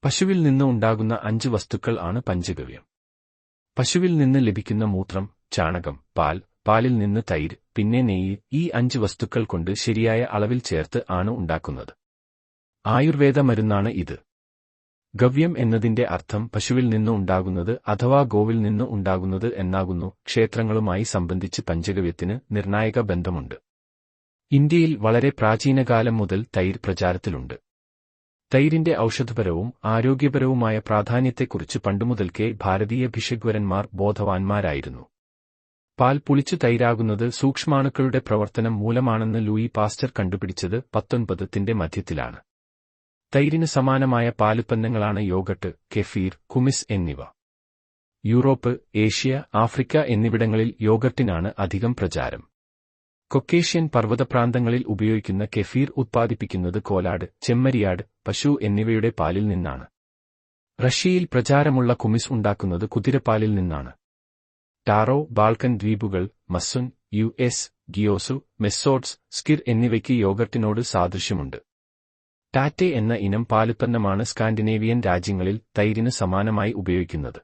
പശുവിൽ നിന്ന് ഉണ്ടാകുന്ന 5 വസ്തുക്കൾ ആണ് പഞ്ചഗവ്യം. പശുവിൽ നിന്ന് ലഭിക്കുന്ന മൂത്രം, ചാണകം, പാലിൽ നിന്ന് തൈര്, പിന്നെ നെയ്യ്, ഈ 5 വസ്തുക്കൾ കൊണ്ട് ശരിയായ അളവിൽ ചേർത്ത് ആണ് ഉണ്ടാക്കുന്നത്. ആയുർവേദ മരുന്നാണ് ഇത്. ഗവ്യം എന്നതിന്റെ അർത്ഥം പശുവിൽ നിന്ന് ഉണ്ടാകുന്നത് അഥവാ ഗോവിൽ നിന്ന് ഉണ്ടാകുന്നത് എന്നാകുന്നു. ക്ഷേത്രങ്ങളുമായി സംബന്ധിച്ച് പഞ്ചഗവ്യത്തിന് നിർണായക ബന്ധമുണ്ട്. ഇന്ത്യയിൽ വളരെ പ്രാചീനകാലം മുതൽ തൈര് പ്രചാരത്തിലുണ്ട്. തൈരിന്റെ ഔഷധപരവും ആരോഗ്യപരവുമായ പ്രാധാന്യത്തെക്കുറിച്ച് പണ്ടുമുതൽക്കേ ഭാരതീയ ഭിഷഗ്വരന്മാർ ബോധവാന്മാരായിരുന്നു. പാൽ പുളിച്ചു തൈരാകുന്നത് സൂക്ഷ്മാണുക്കളുടെ പ്രവർത്തനം മൂലമാണെന്ന് ലൂയി പാസ്റ്റർ കണ്ടുപിടിച്ചത് 19ന്റെ മധ്യത്തിലാണ്. തൈരിന് സമാനമായ പാലുൽപ്പന്നങ്ങളാണ് യോഗട്ട്, കെഫീർ, കുമിസ് എന്നിവ. യൂറോപ്പ്, ഏഷ്യ, ആഫ്രിക്ക എന്നിവിടങ്ങളിൽ യോഗട്ടിനാണ് അധികം പ്രചാരം. കൊക്കേഷ്യൻ പർവ്വതപ്രാന്തങ്ങളിൽ ഉപയോഗിക്കുന്ന കെഫീർ ഉത്പാദിപ്പിക്കുന്നത് കോലാട്, ചെമ്മരിയാട്, പശു എന്നിവയുടെ പാലിൽ നിന്നാണ്. റഷ്യയിൽ പ്രചാരമുള്ള കുമിസ് ഉണ്ടാക്കുന്നത് കുതിരപ്പാലിൽ നിന്നാണ്. ടാറോ, ബാൾക്കൻ ദ്വീപുകൾ, മസ്സുൻ, യു.എസ്., ഗിയോസു, മെസ്സോട്സ്, സ്കിർ എന്നിവയ്ക്ക് യോഗട്ടിനോട് സാദൃശ്യമുണ്ട്. ടാറ്റെ എന്ന ഇനം പാലുൽപ്പന്നമാണ് സ്കാൻഡിനേവിയൻ രാജ്യങ്ങളിൽ തൈരിന് സമാനമായി ഉപയോഗിക്കുന്നത്.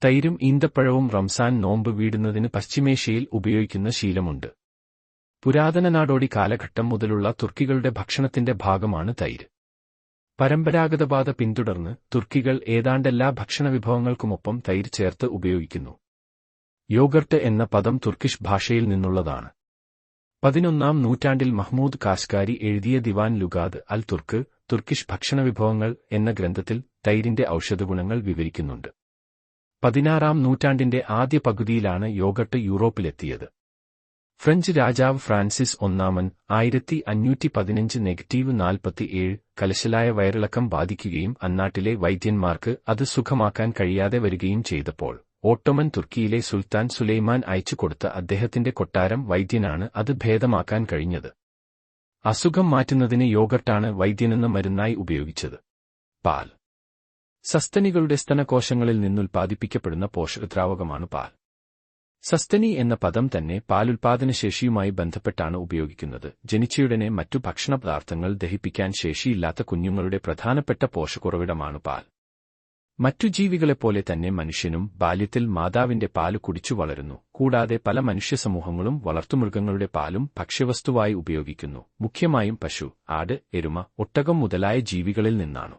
തൈരും ഈന്തപ്പഴവും റംസാൻ നോമ്പ് വീടുന്നതിന് പശ്ചിമേഷ്യയിൽ ഉപയോഗിക്കുന്ന ശീലമുണ്ട്. പുരാതന നാടോടി കാലഘട്ടം മുതലുള്ള തുർക്കികളുടെ ഭക്ഷണത്തിന്റെ ഭാഗമാണ് തൈര്. പരമ്പരാഗതപാത പിന്തുടർന്ന് തുർക്കികൾ ഏതാണ്ടെല്ലാ ഭക്ഷണവിഭവങ്ങൾക്കുമൊപ്പം തൈര് ചേർത്ത് ഉപയോഗിക്കുന്നു. യോഗർട്ട് എന്ന പദം തുർക്കിഷ് ഭാഷയിൽ നിന്നുള്ളതാണ്. 11ാം നൂറ്റാണ്ടിൽ മഹ്മൂദ് കാശ്കാരി എഴുതിയ ദിവാൻ ലുഗാദ് അൽ തുർക്ക്, തുർക്കിഷ് ഭക്ഷണവിഭവങ്ങൾ എന്ന ഗ്രന്ഥത്തിൽ തൈരിന്റെ ഔഷധഗുണങ്ങൾ വിവരിക്കുന്നുണ്ട്. 16ാം നൂറ്റാണ്ടിന്റെ ആദ്യ പകുതിയിലാണ് യോഗട്ട് യൂറോപ്പിലെത്തിയത്. ഫ്രഞ്ച് രാജാവ് ഫ്രാൻസിസ് ഒന്നാമൻ 1515-47 കലശലായ വയറിളക്കം ബാധിക്കുകയും അന്നാട്ടിലെ വൈദ്യന്മാർക്ക് അത് സുഖമാക്കാൻ കഴിയാതെ വരികയും ചെയ്തപ്പോൾ ഓട്ടോമൻ തുർക്കിയിലെ സുൽത്താൻ സുലൈമാൻ അയച്ചുകൊടുത്ത അദ്ദേഹത്തിന്റെ കൊട്ടാരം വൈദ്യനാണ് അത് ഭേദമാക്കാൻ കഴിഞ്ഞത്. അസുഖം മാറ്റുന്നതിന് യോഗർട്ടാണ് വൈദ്യനെന്ന മരുന്നായി ഉപയോഗിച്ചത്. പാൽ. സസ്തനികളുടെ സ്തനകോശങ്ങളിൽ നിന്നുൽപ്പാദിപ്പിക്കപ്പെടുന്ന പോഷകദ്രാവകമാണ് പാൽ. സസ്തനി എന്ന പദം തന്നെ പാലുൽപാദനശേഷിയുമായി ബന്ധപ്പെട്ടാണ് ഉപയോഗിക്കുന്നത്. ജനിച്ചയുടനെ മറ്റു ഭക്ഷണപദാർത്ഥങ്ങൾ ദഹിപ്പിക്കാൻ ശേഷിയില്ലാത്ത കുഞ്ഞുങ്ങളുടെ പ്രധാനപ്പെട്ട പോഷകോറവിടമാണ് പാൽ. മറ്റു ജീവികളെപ്പോലെ തന്നെ മനുഷ്യനും ബാല്യത്തിൽ മാതാവിന്റെ പാല് കുടിച്ചു വളരുന്നു. കൂടാതെ പല മനുഷ്യസമൂഹങ്ങളും വളർത്തുമൃഗങ്ങളുടെ പാലും ഭക്ഷ്യവസ്തുവായി ഉപയോഗിക്കുന്നു. മുഖ്യമായും പശു, ആട്, എരുമ, ഒട്ടകം മുതലായ ജീവികളിൽ നിന്നാണ്.